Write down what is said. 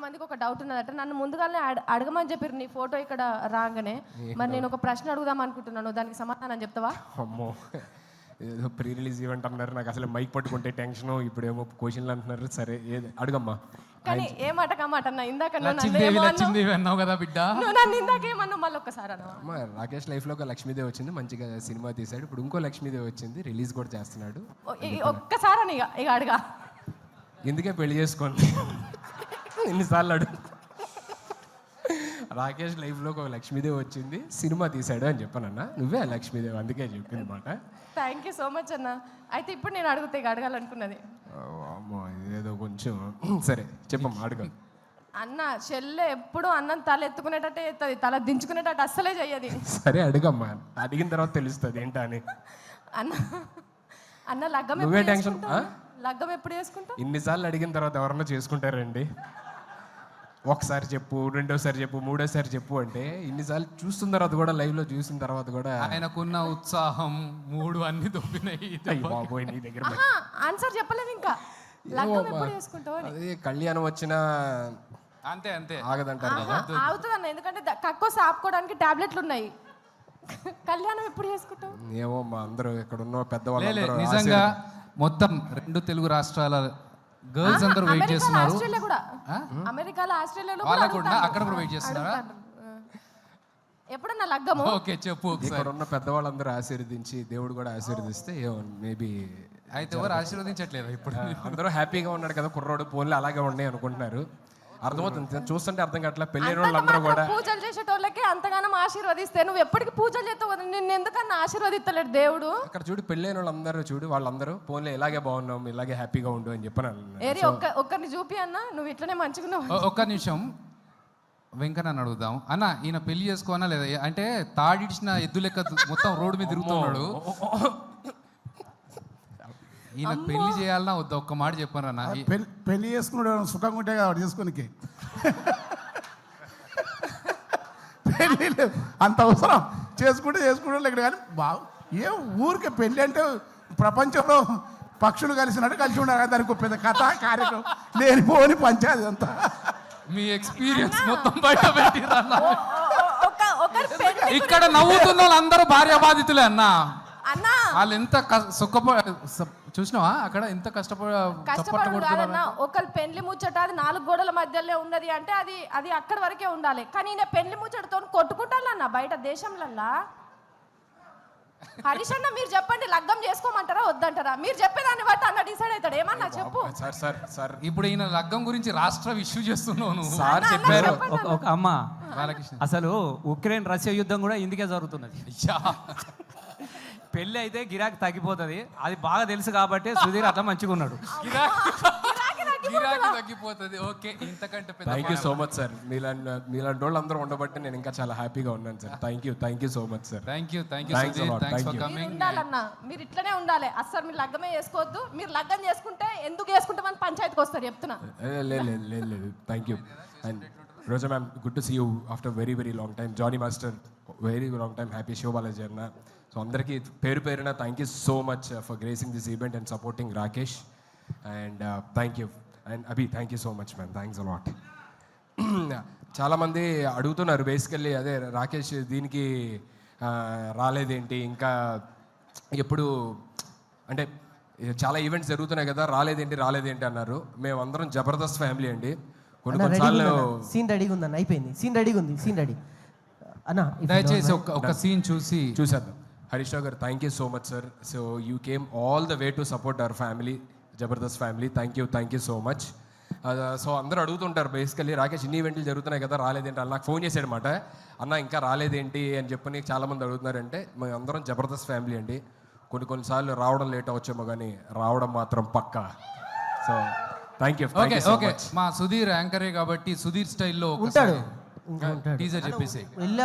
మందికి ఒక డౌట్ ఉన్నదట. నన్ను ముందుగానే అడగమని చెప్పారు నీ ఫోటో ఇక్కడ రాగానే. మరి నేను ఒక ప్రశ్న అడుగుదాం అనుకుంటున్నాను, దానికి సమాధానం చెప్తావా? అమ్మో, ఏదో ప్రీ రిలీజ్ ఈవెంట్ అన్నారు, నాకు అసలు మైక్ పట్టుకుంటే టెన్షన్, ఇప్పుడేమో క్వశ్చన్లు అంటున్నారు. సరే ఏది అడుగమ్మా. కానీ ఏ మాట కామాట అన్న, ఇందాక లక్ష్మీదేవి అన్నావు కదా బిడ్డ, నన్ను ఇందాక ఏమన్నావు మళ్ళీ ఒక్కసారి అన్న. అమ్మ, రాకేష్ లైఫ్లో ఒక లక్ష్మీదేవి వచ్చింది, మంచిగా సినిమా తీశాడు. ఇప్పుడు ఇంకో లక్ష్మీదేవి వచ్చింది, రిలీజ్ కూడా చేస్తున్నాడు. ఒక్కసారి అని ఇక అడగా, ఎందుకే పెళ్లి చేసుకోండి ఎన్నిసార్లు అడుగు. రాకేష్ లైఫ్లో ఒక లక్ష్మీదేవి వచ్చింది, సినిమా తీశాడు అని చెప్పానన్నా. నువ్వే లక్ష్మీదేవి, అందుకే చెప్పింది మాట. థ్యాంక్ యూ సో మచ్ అన్న. అయితే ఇప్పుడు నేను అడుగుతా, ఇక అడగాలనుకున్నది. అమ్మో, ఇదేదో కొంచెం సరే చెప్పమ్మా, అడుగు. అన్న చెల్లె ఎప్పుడు అన్నం తల ఎత్తుకునేటట్టే ఎత్తది, తల దించుకునేటట్టు అస్సలే చెయ్యది. సరే అడుగమ్మా, అడిగిన తర్వాత తెలుస్తుంది ఏంటా అని. అన్న అన్న లగ్గం నువ్వే టెన్షన్. లగ్గం ఎప్పుడు చేసుకుంటావు? ఇన్నిసార్లు అడిగిన తర్వాత ఎవరన్నా చేసుకుంటారండి? ఒకసారి చెప్పు, రెండోసారి చెప్పు, మూడోసారి చెప్పు అంటే ఇన్నిసార్లు చూస్తున్న తర్వాత కూడా, లైవ్ లో చూసిన తర్వాత కూడా ఆయనకున్న ఉత్సాహం మూడు అన్ని దొబ్బినాయి. బాబోయ్, నీ దగ్గర ఆన్సర్ చెప్పలేదు ఇంకా. లగ్గం ఎప్పుడు చేసుకుంటావు? అదే కళ్యాణం వచ్చినా అంతే అంతే ఆగదంటారు కదా. ఆగుతుంది అన్న, ఎందుకంటే కక్కోసి ఆపుకోవడానికి టాబ్లెట్లు ఉన్నాయి. కళ్యాణం ఎప్పుడు చేసుకుంటావు? ఏమో మా అందరూ ఇక్కడ ఉన్న పెద్దవాళ్ళు నిజంగా మొత్తం 2 తెలుగు రాష్ట్రాల గర్ల్స్ అందరూ వెయిట్ చేస్తున్నారు. ఆస్ట్రేలియా కూడా, అమెరికాలో ఆస్ట్రేలియాలో వాళ్ళకు కూడా అక్కడ కూడా వెయిట్ చేస్తున్నారా? ఎప్పుడన్నా లగ్గము? ఓకే చెప్పు. ఇక్కడ ఉన్న పెద్దవాళ్ళందరూ ఆశీర్వదించి, దేవుడు కూడా ఆశీర్వదిస్తే మేబీ. అయితే ఎవరు ఆశీర్వదించట్లేదు ఇప్పుడు? అందరూ హ్యాపీగా ఉన్నాడు కదా కుర్రోడు, పోన్లు అలాగే ఉన్నాయి అనుకుంటున్నారు. అర్థమవుతుంది, చూస్తుంటే అర్థం కావట్లే. పెళ్ళైన వాళ్ళందరూ కూడా పూజలు చేసేటోళ్ళకి అంతగానో ఆశీర్వదిస్తే నువ్వు ఎప్పటికీ పూజలు చేస్తావు, నిన్ను ఎందుకన్నా ఆశీర్వదిస్తలేడు దేవుడు? అక్కడ చూడు, పెళ్ళైన వాళ్ళందరూ చూడు, వాళ్ళందరూ పోన్లే ఇలాగే బాగున్నాం, ఇలాగే హ్యాపీగా ఉండు అని చెప్పాను. ఏరి ఒక్కరిని చూపి అన్న, నువ్వు ఇట్లనే మంచిగున్నావు. ఒక్క నిమిషం వెంకన్న అడుగుదాం. అన్న ఈయన పెళ్లి చేసుకోనా లేదా? అంటే తాడిడిచిన ఎద్దు లెక్క మొత్తం రోడ్డు మీద తిరుగుతున్నాడు. ఈయన పెళ్లి చేయాలన్నా వద్దా? ఒక్క మాట చెప్పాను అన్న. పెళ్లి చేసుకున్నాడు సుఖంగా ఉంటే కదా చేసుకోనికి. పెళ్ళి అంత అవసరం, చేసుకుంటే ఇక్కడ కానీ ఏ ఊరికే పెళ్ళి అంటే ప్రపంచంలో పక్షులు కలిసినట్టు కలిసి ఉండాలి. దానికి పెద్ద కథ కార్యక్రమం లేనిపోని పంచాయతీ అంతా. మీ ఎక్స్పీరియన్స్ మొత్తం బయట పెట్టిరన్న. ఇక్కడ ఇక్కడ నవ్వుతున్న వాళ్ళందరూ భార్య బాధితులే అన్న. అన్నా వాళ్ళు ఎంత చూసినావా అక్కడ ఎంత కష్టపడుతున్నారు. ఒకళ్ళు పెళ్లి ముచ్చట అది 4 గోడల మధ్యలో ఉన్నది అంటే అది అక్కడి వరకే ఉండాలి. కానీ ఈయన పెళ్లి ముచ్చటతో కొట్టుకుంటారన్న బయట దేశంలల్లా. హరీష్ అన్న మీరు చెప్పండి, లగ్గం చేసుకోమంటారా వద్దంటారా? మీరు చెప్పేదాన్ని బట్టి అన్న డిసైడ్ అవుతాడు. ఏమన్నా చెప్పు. సార్ ఇప్పుడు ఈయన లగ్గం గురించి రాష్ట్ర ఇష్యూ చేస్తున్నాను. సార్ చెప్పారు. ఒక అమ్మ, అసలు ఉక్రెయిన్ రష్యా యుద్ధం కూడా ఇందుకే జరుగుతున్నది. పెళ్ళి అయితే గిరాకీ తగ్గిపోతుంది, అది బాగా తెలుసు కాబట్టి సుధీర్ అట్లా మంచిగా ఉన్నాడు. గిరాకీ తగ్గిపోతుంది. ఓకే, ఇంతకంటే thank you so much sir. మీలాంటి వాళ్ళు అందరూ ఉండబట్టి నేను ఇంకా చాలా హ్యాపీగా ఉన్నాను sir. Thank you so much sir. Thank you ఉండాలన్నా, మీరు ఇట్లనే ఉండాలి. అసలు మీరు లగ్గమే చేసుకోవద్దు. మీరు లగ్గం చేసుకుంటే ఎందుకు చేసుకుంటామని పంచాయతీకి వస్తారు చెప్తున్నా. లేదు thank you. And Roja ma'am, good to see you after very long time. Johnny master, very long time. Happy Siva Balaji అన్న. సో అందరికీ పేరున thank you so much for gracing this event and supporting Rakesh. And thank you. And Abhi, thank you so much ma'am, thanks a lot. చాలామంది అడుగుతున్నారు basically, అదే రాకేష్ దీనికి రాలేదేంటి, ఇంకా ఎప్పుడు అంటే చాలా ఈవెంట్స్ జరుగుతున్నాయి కదా, రాలేదేంటి అన్నారు. మేమందరం జబర్దస్త్ ఫ్యామిలీ అండి. కొన్నిసార్లు సీన్ రెడీగా ఉందన్న, అయిపోయింది. సీన్ రెడీగా ఉంది, సీన్ రెడీ అన్న. దయచేసి ఒక సీన్ చూసేద్దాం. హరీష్ రావు గారు, thank you so much sir. So you came all the way to support our family, Jabardasth family. Thank you so much. So అందరూ అడుగుతుంటారు బేసికల్లీ, రాకేష్ ఇన్ని ఈవెంట్లు జరుగుతున్నాయి కదా, రాలేదేంటి అని నాకు ఫోన్ చేశాడనమాట. అన్న ఇంకా రాలేదేంటి అని చెప్పని చాలామంది అడుగుతున్నారంటే, మేము అందరం జబర్దస్త్ ఫ్యామిలీ అండి. కొన్నిసార్లు రావడం లేట్ అవచ్చేమో కానీ రావడం మాత్రం పక్కా. So thank you. మా సుధీర్ యాంకరే కాబట్టి సుధీర్ స్టైల్లో ఉంటాడు. టీజర్ చెప్పేసి వెళ్ళా